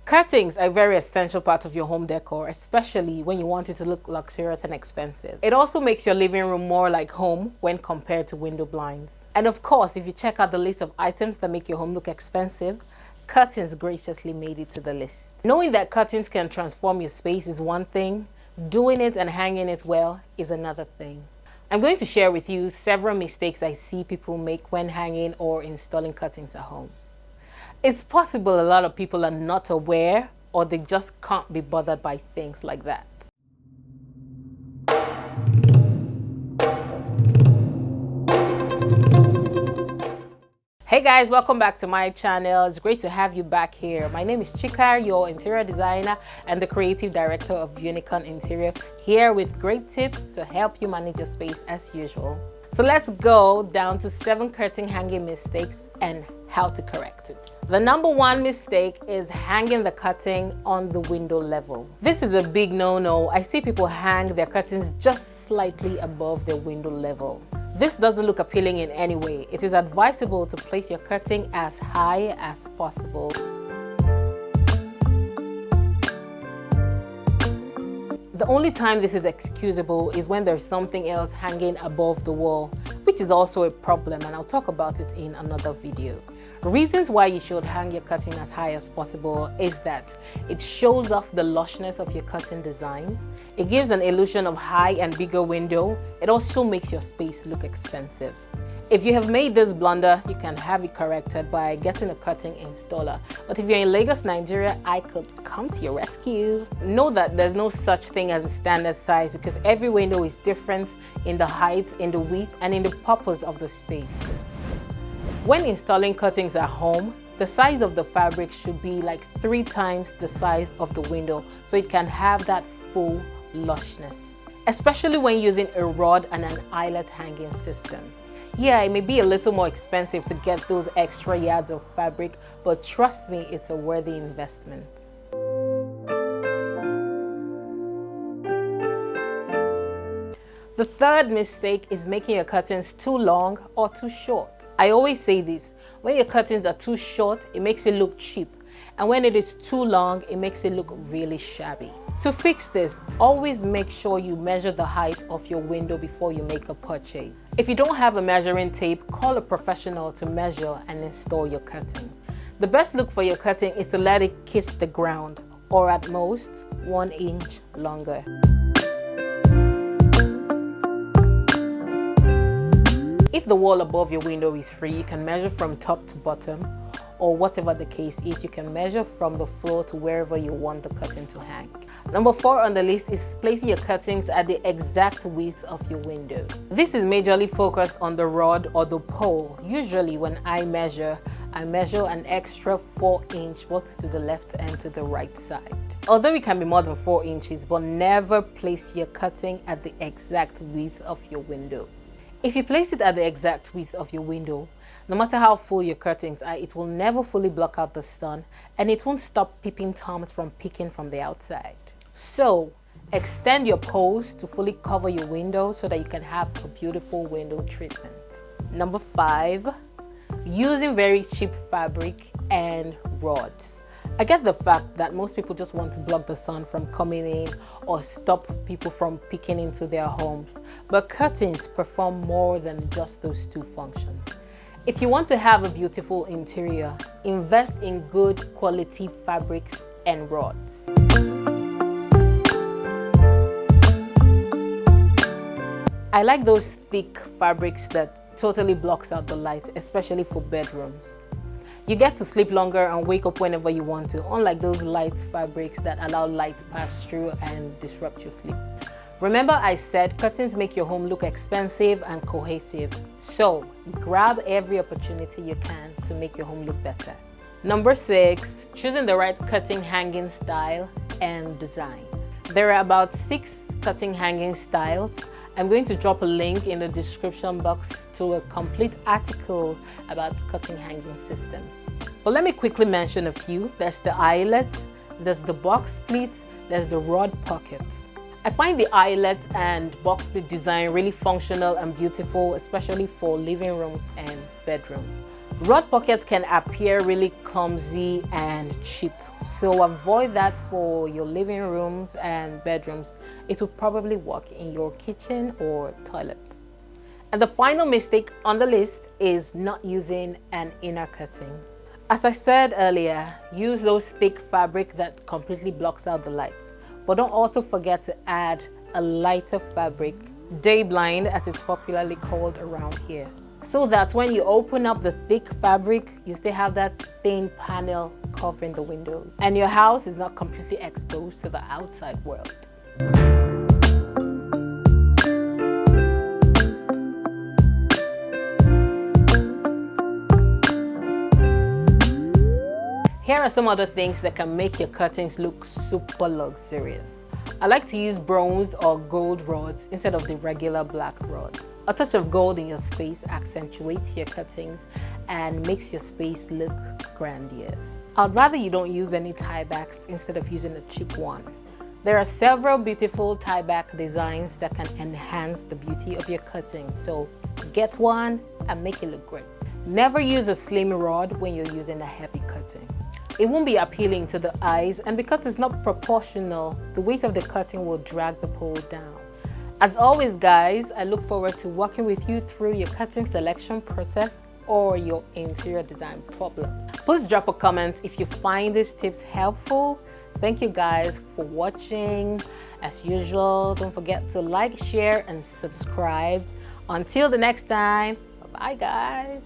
Curtains are a very essential part of your home decor, especially when you want it to look luxurious and expensive. It also makes your living room more like home when compared to window blinds. And of course, if you check out the list of items that make your home look expensive, curtains graciously made it to the list. Knowing that curtains can transform your space is one thing, doing it and hanging it well is another thing. I'm going to share with you several mistakes I see people make when hanging or installing curtains at home. It's possible a lot of people are not aware or they just can't be bothered by things like that. Hey guys, welcome back to my channel. It's great to have you back here. My name is Chika, your interior designer and the creative director of Unicorn Interior, here with great tips to help you manage your space as usual. So let's go down to 7 curtain hanging mistakes and how to correct it. The number 1 mistake is hanging the curtain on the window level. This is a big no-no. I see people hang their curtains just slightly above their window level. This doesn't look appealing in any way. It is advisable to place your curtain as high as possible. The only time this is excusable is when there's something else hanging above the wall, which is also a problem, and I'll talk about it in another video. Reasons why you should hang your curtain as high as possible is that it shows off the lushness of your curtain design. It gives an illusion of high and bigger window. It also makes your space look expensive. If you have made this blunder, you can have it corrected by getting a curtain installer. But if you're in Lagos, Nigeria, I could come to your rescue. Know that there's no such thing as a standard size because every window is different in the height, in the width, and in the purpose of the space. When installing curtains at home, the size of the fabric should be like 3 times the size of the window so it can have that full lushness, especially when using a rod and an eyelet hanging system. Yeah, it may be a little more expensive to get those extra yards of fabric, but trust me, it's a worthy investment. The third mistake is making your curtains too long or too short. I always say this, when your curtains are too short, it makes it look cheap. And when it is too long, it makes it look really shabby. To fix this, always make sure you measure the height of your window before you make a purchase. If you don't have a measuring tape, call a professional to measure and install your curtains. The best look for your curtain is to let it kiss the ground, or at most 1 inch longer. If the wall above your window is free, you can measure from top to bottom, or whatever the case is, you can measure from the floor to wherever you want the curtain to hang. Number 4 on the list is placing your curtains at the exact width of your window. This is majorly focused on the rod or the pole. Usually when I measure an extra 4 inch both to the left and to the right side. Although it can be more than 4 inches, but never place your curtain at the exact width of your window. If you place it at the exact width of your window, no matter how full your curtains are, it will never fully block out the sun and it won't stop peeping toms from peeking from the outside. So, extend your poles to fully cover your window so that you can have a beautiful window treatment. Number 5, using very cheap fabric and rods. I get the fact that most people just want to block the sun from coming in or stop people from peeking into their homes, but curtains perform more than just those 2 functions. If you want to have a beautiful interior, invest in good quality fabrics and rods. I like those thick fabrics that totally blocks out the light, especially for bedrooms. You get to sleep longer and wake up whenever you want to, unlike those light fabrics that allow light to pass through and disrupt your sleep. Remember I said curtains make your home look expensive and cohesive, so grab every opportunity you can to make your home look better. Number 6, choosing the right curtain hanging style and design. There are about 6 curtain hanging styles. I'm going to drop a link in the description box to a complete article about curtain hanging systems. But let me quickly mention a few. There's the eyelet, there's the box split, there's the rod pocket. I find the eyelet and box split design really functional and beautiful, especially for living rooms and bedrooms. Rod pockets can appear really clumsy and cheap, so avoid that for your living rooms and bedrooms. It will probably work in your kitchen or toilet. And the final mistake on the list is not using an inner cutting. As I said earlier, use those thick fabric that completely blocks out the light. But don't also forget to add a lighter fabric, day blind as it's popularly called around here, so that when you open up the thick fabric, you still have that thin panel covering the window and your house is not completely exposed to the outside world. Here are some other things that can make your curtains look super luxurious. I like to use bronze or gold rods instead of the regular black rods. A touch of gold in your space accentuates your cuttings and makes your space look grandiose. I'd rather you don't use any tiebacks instead of using a cheap one. There are several beautiful tieback designs that can enhance the beauty of your cutting, so get one and make it look great. Never use a slim rod when you're using a heavy cutting. It won't be appealing to the eyes, and because it's not proportional, the weight of the cutting will drag the pole down. As always guys, I look forward to working with you through your cutting selection process or your interior design problems. Please drop a comment if you find these tips helpful. Thank you guys for watching. As usual, don't forget to like, share, and subscribe. Until the next time, bye guys.